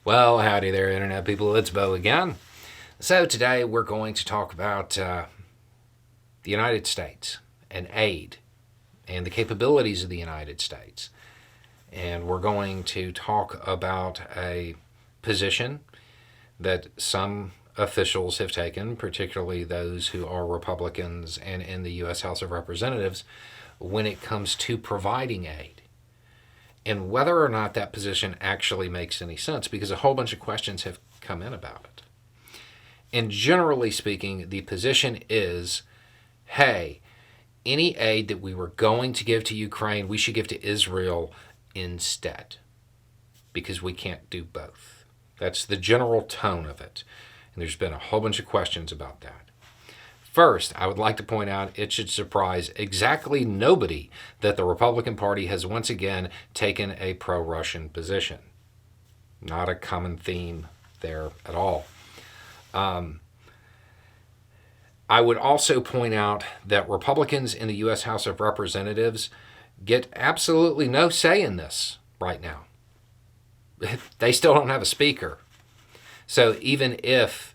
Well, howdy there, Internet people. It's Bo again. So, today we're going to talk about the United States and aid and the capabilities of the United States. And we're going to talk about a position that some officials have taken, particularly those who are Republicans and in the U.S. House of Representatives, when it comes to providing aid. And whether or not that position actually makes any sense, because a whole bunch of questions have come in about it. And generally speaking, the position is, hey, any aid that we were going to give to Ukraine, we should give to Israel instead, because we can't do both. That's the general tone of it. And there's been a whole bunch of questions about that. First, I would like to point out it should surprise exactly nobody that the Republican Party has once again taken a pro-Russian position. Not a common theme there at all. I would also point out that Republicans in the U.S. House of Representatives get absolutely no say in this right now. They still don't have a speaker. So even if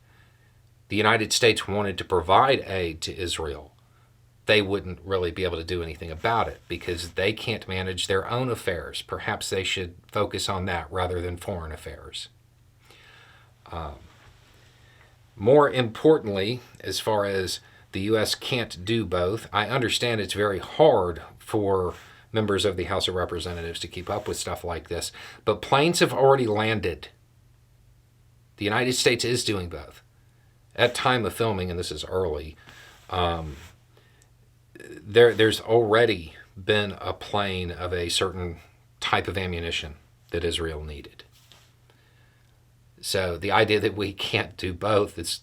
the United States wanted to provide aid to Israel, they wouldn't really be able to do anything about it because they can't manage their own affairs. Perhaps they should focus on that rather than foreign affairs. More importantly, as far as the U.S. can't do both, I understand it's very hard for members of the House of Representatives to keep up with stuff like this, but planes have already landed. The United States is doing both. At time of filming, and this is early, there's already been a plane of a certain type of ammunition that Israel needed. So the idea that we can't do both is,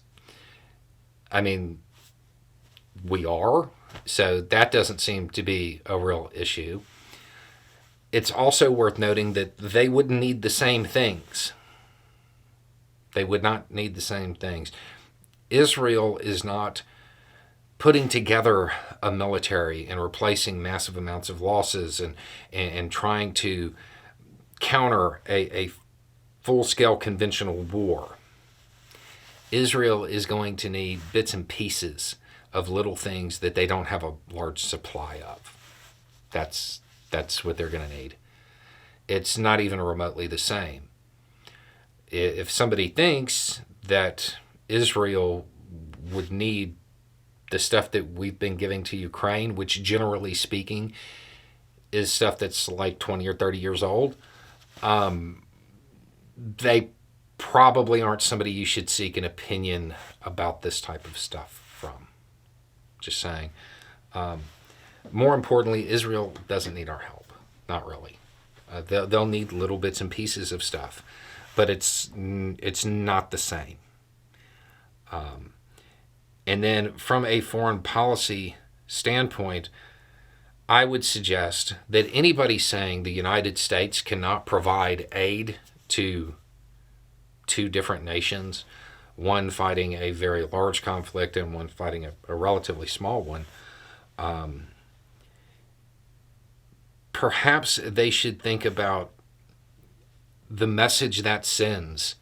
we are. So that doesn't seem to be a real issue. It's also worth noting that they wouldn't need the same things. They would not need the same things. Israel is not putting together a military and replacing massive amounts of losses and trying to counter a full-scale conventional war. Israel is going to need bits and pieces of little things that they don't have a large supply of. That's what they're going to need. It's not even remotely the same. If somebody thinks that Israel would need the stuff that we've been giving to Ukraine, which generally speaking is stuff that's like 20 or 30 years old, they probably aren't somebody you should seek an opinion about this type of stuff from. Just saying. More importantly, Israel doesn't need our help. Not really. They'll need little bits and pieces of stuff, but it's not the same. And then from a foreign policy standpoint, I would suggest that anybody saying the United States cannot provide aid to two different nations, one fighting a very large conflict and one fighting a relatively small one, perhaps they should think about the message that sends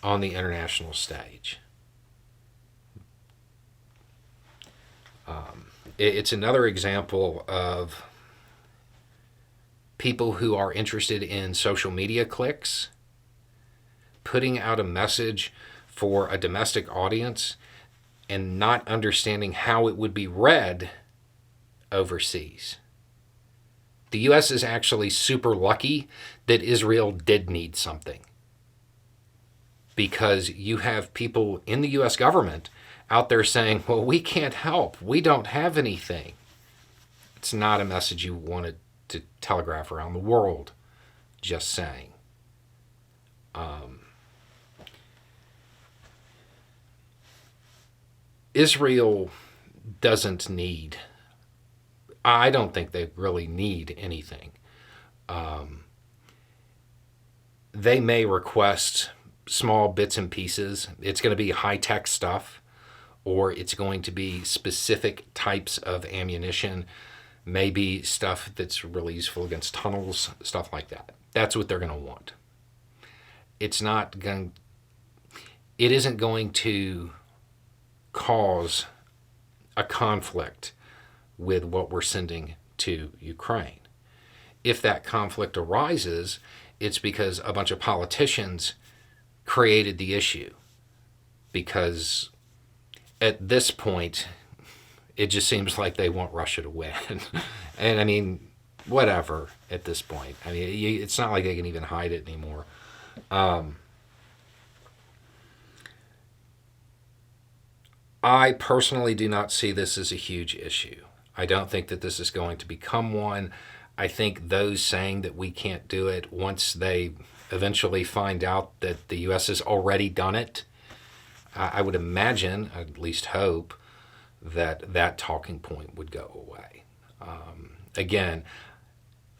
on the international stage. It's another example of people who are interested in social media clicks putting out a message for a domestic audience and not understanding how it would be read overseas. The U.S. is actually super lucky that Israel did need something, because you have people in the U.S. government out there saying, well, we can't help. We don't have anything. It's not a message you wanted to telegraph around the world, just saying. Israel doesn't need, I don't think they really need anything. They may request small bits and pieces. It's going to be high-tech stuff, or it's going to be specific types of ammunition, maybe stuff that's really useful against tunnels, stuff like that. That's what they're going to want. it's not going. It isn't going to cause a conflict with what we're sending to Ukraine. If that conflict arises, it's because a bunch of politicians created the issue. Because at this point, it just seems like they want Russia to win. And I mean, whatever at this point. I mean, it's not like they can even hide it anymore. I personally do not see this as a huge issue. I don't think that this is going to become one. I think those saying that we can't do it, once they eventually find out that the U.S. has already done it, I would imagine, at least hope, that that talking point would go away. Again,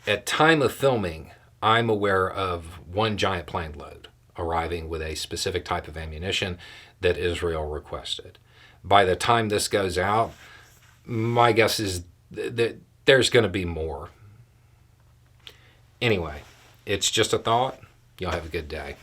at time of filming, I'm aware of one giant plane load arriving with a specific type of ammunition that Israel requested. By the time this goes out, my guess is that there's going to be more. Anyway, it's just a thought. Y'all have a good day.